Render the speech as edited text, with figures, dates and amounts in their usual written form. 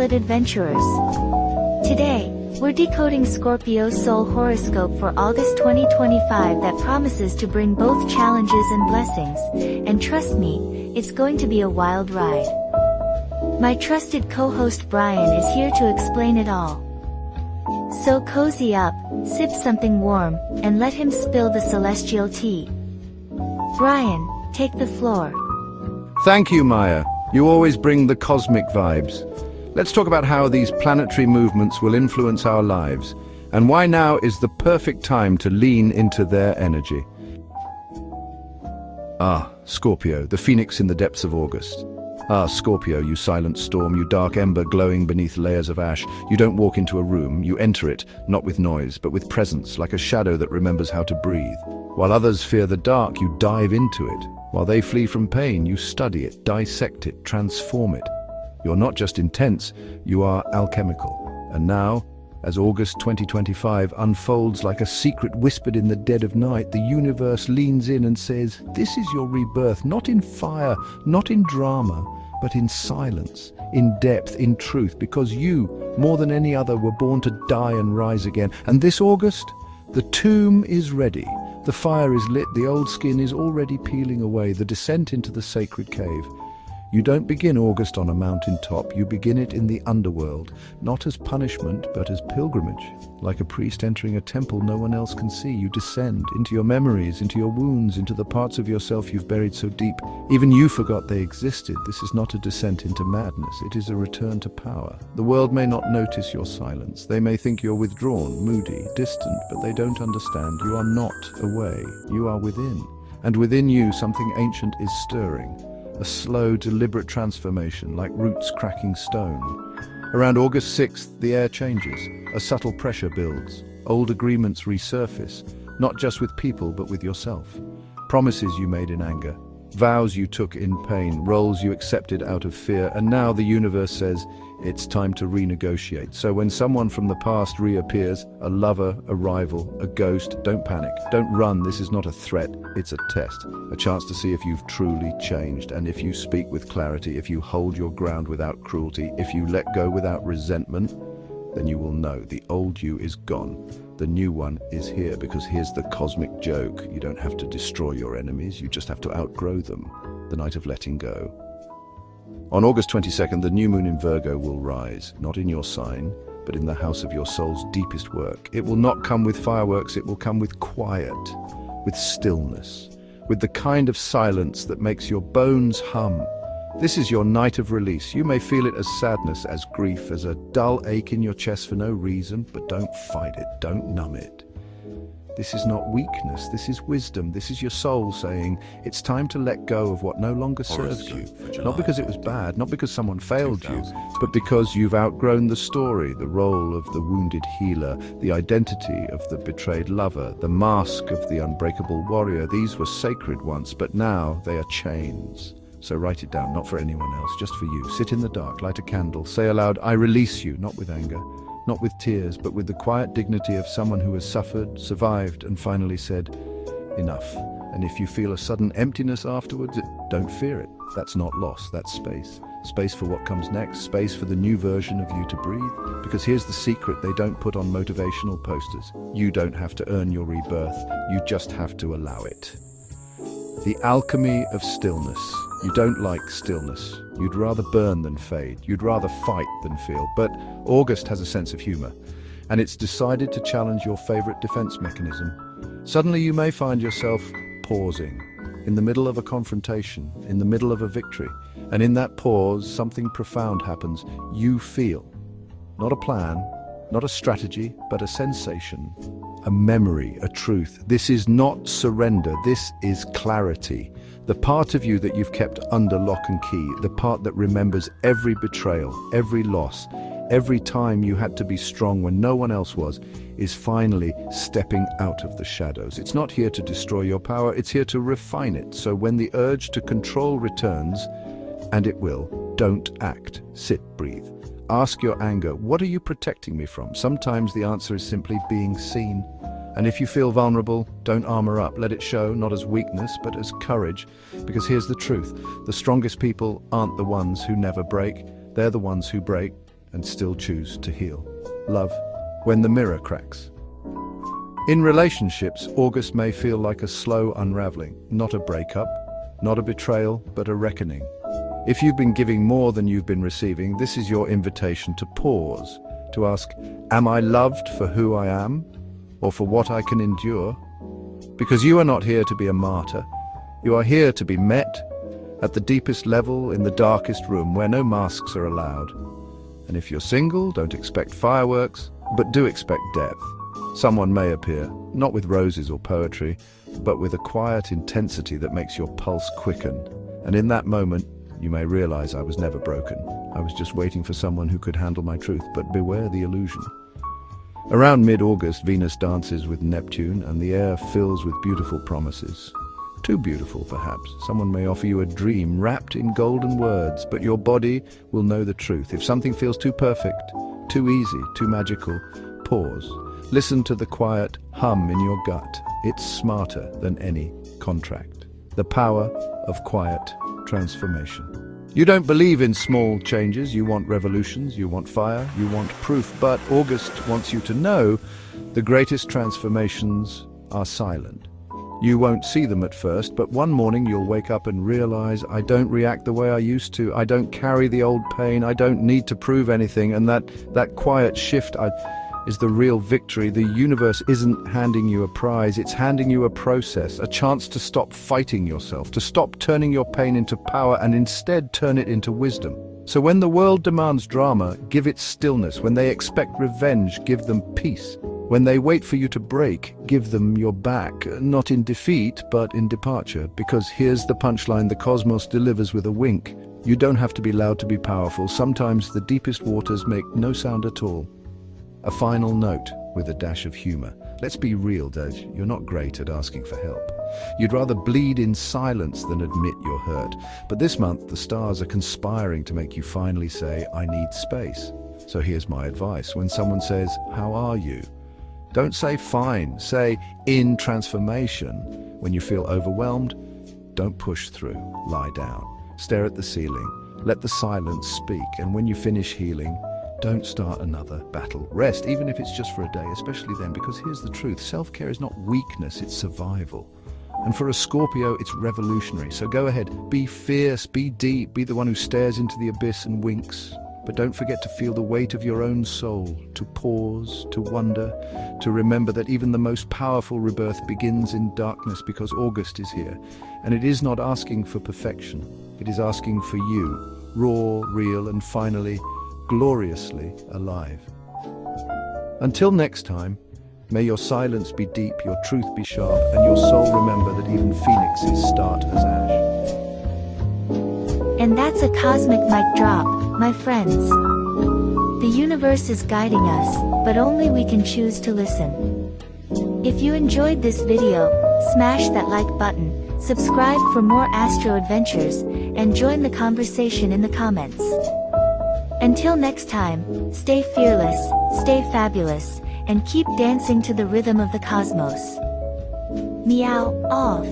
solid adventurers. Today, we're decoding Scorpio's soul horoscope for August 2025 that promises to bring both challenges and blessings, and trust me, it's going to be a wild ride. My trusted co-host Brian is here to explain it all. So cozy up, sip something warm, and let him spill the celestial tea. Brian, take the floor. Thank you, Maya. You always bring the cosmic vibes. Let's talk about how these planetary movements will influence our lives, and why now is the perfect time to lean into their energy. Scorpio, the phoenix in the depths of August. Scorpio, you silent storm, you dark ember glowing beneath layers of ash. You don't walk into a room, you enter it, not with noise, but with presence, like a shadow that remembers how to breathe. While others fear the dark, you dive into it. While they flee from pain, you study it, dissect it, transform it. You're not just intense, you are alchemical. And now, as August 2025 unfolds like a secret whispered in the dead of night, the universe leans in and says, this is your rebirth, not in fire, not in drama, but in silence, in depth, in truth, because you, more than any other, were born to die and rise again. And this August, the tomb is ready. The fire is lit, the old skin is already peeling away, the descent into the sacred cave. You don't begin August on a mountaintop, you begin it in the underworld, not as punishment, but as pilgrimage. Like a priest entering a temple no one else can see, you descend into your memories, into your wounds, into the parts of yourself you've buried so deep. Even you forgot they existed. This is not a descent into madness, it is a return to power. The world may not notice your silence. They may think you're withdrawn, moody, distant, but they don't understand. You are not away, you are within. And within you, something ancient is stirring. A slow, deliberate transformation, like roots cracking stone. Around August 6th, the air changes. A subtle pressure builds. Old agreements resurface, not just with people, but with yourself. Promises you made in anger, vows you took in pain, roles you accepted out of fear, and now the universe says, it's time to renegotiate. So when someone from the past reappears, a lover, a rival, a ghost, don't panic, don't run. This is not a threat, it's a test, a chance to see if you've truly changed. And if you speak with clarity, if you hold your ground without cruelty, if you let go without resentment, then you will know the old you is gone. The new one is here, because here's the cosmic joke. You don't have to destroy your enemies, you just have to outgrow them. The night of letting go. On August 22nd, the new moon in Virgo will rise, not in your sign, but in the house of your soul's deepest work. It will not come with fireworks, it will come with quiet, with stillness, with the kind of silence that makes your bones hum. This is your night of release. You may feel it as sadness, as grief, as a dull ache in your chest for no reason, but don't fight it, don't numb it. This is not weakness, this is wisdom. This is your soul saying, it's time to let go of what no longer serves you. Not because it was bad, not because someone failed you, but because you've outgrown the story, the role of the wounded healer, the identity of the betrayed lover, the mask of the unbreakable warrior. These were sacred once, but now they are chains. So write it down, not for anyone else, just for you. Sit in the dark, light a candle, say aloud, I release you, not with anger. Not with tears, but with the quiet dignity of someone who has suffered, survived, and finally said, enough. And if you feel a sudden emptiness afterwards, don't fear it. That's not loss, that's space. Space for what comes next, space for the new version of you to breathe. Because here's the secret they don't put on motivational posters. You don't have to earn your rebirth, you just have to allow it. The alchemy of stillness. You don't like stillness. You'd rather burn than fade. You'd rather fight than feel. But August has a sense of humor, and it's decided to challenge your favorite defense mechanism. Suddenly you may find yourself pausing, in the middle of a confrontation, in the middle of a victory. And in that pause, something profound happens. You feel. Not a plan, not a strategy, but a sensation. A memory, a truth. This is not surrender, this is clarity. The part of you that you've kept under lock and key, the part that remembers every betrayal, every loss, every time you had to be strong when no one else was, is finally stepping out of the shadows. It's not here to destroy your power, it's here to refine it. So when the urge to control returns, and it will, don't act. Sit, breathe. Ask your anger, what are you protecting me from? Sometimes the answer is simply being seen. And if you feel vulnerable, don't armor up. Let it show, not as weakness, but as courage. Because here's the truth. The strongest people aren't the ones who never break. They're the ones who break and still choose to heal. Love, when the mirror cracks. In relationships, August may feel like a slow unraveling, not a breakup, not a betrayal, but a reckoning. If you've been giving more than you've been receiving, this is your invitation to pause, to ask, am I loved for who I am, or for what I can endure? Because you are not here to be a martyr. You are here to be met at the deepest level in the darkest room where no masks are allowed. And if you're single, don't expect fireworks, but do expect depth. Someone may appear, not with roses or poetry, but with a quiet intensity that makes your pulse quicken. And in that moment, you may realize I was never broken. I was just waiting for someone who could handle my truth, but beware the illusion. Around mid-August, Venus dances with Neptune, and the air fills with beautiful promises. Too beautiful, perhaps. Someone may offer you a dream wrapped in golden words, but your body will know the truth. If something feels too perfect, too easy, too magical, pause. Listen to the quiet hum in your gut. It's smarter than any contract. The power of quiet transformation. You don't believe in small changes. You want revolutions, you want fire, you want proof. But August wants you to know the greatest transformations are silent. You won't see them at first, but one morning you'll wake up and realize, I don't react the way I used to. I don't carry the old pain. I don't need to prove anything. And that quiet shift is the real victory. The universe isn't handing you a prize, it's handing you a process, a chance to stop fighting yourself, to stop turning your pain into power and instead turn it into wisdom. So when the world demands drama, give it stillness. When they expect revenge, give them peace. When they wait for you to break, give them your back, not in defeat, but in departure. Because here's the punchline, the cosmos delivers with a wink. You don't have to be loud to be powerful. Sometimes the deepest waters make no sound at all. A final note with a dash of humor. Let's be real, Dej. You're not great at asking for help. You'd rather bleed in silence than admit you're hurt. But this month, the stars are conspiring to make you finally say, I need space. So here's my advice. When someone says, how are you? Don't say fine. Say, in transformation. When you feel overwhelmed, don't push through. Lie down. Stare at the ceiling. Let the silence speak. And when you finish healing, don't start another battle. Rest, even if it's just for a day, especially then, because here's the truth. Self-care is not weakness, it's survival. And for a Scorpio, it's revolutionary. So go ahead, be fierce, be deep, be the one who stares into the abyss and winks. But don't forget to feel the weight of your own soul, to pause, to wonder, to remember that even the most powerful rebirth begins in darkness, because August is here. And it is not asking for perfection. It is asking for you, raw, real, and finally, gloriously alive. Until next time, may your silence be deep, your truth be sharp, and your soul remember that even phoenixes start as ash. And that's a cosmic mic drop, my friends. The universe is guiding us, but only we can choose to listen. If you enjoyed this video, smash that like button, subscribe for more astro adventures, and join the conversation in the comments. Until next time, stay fearless, stay fabulous, and keep dancing to the rhythm of the cosmos. Meow, off.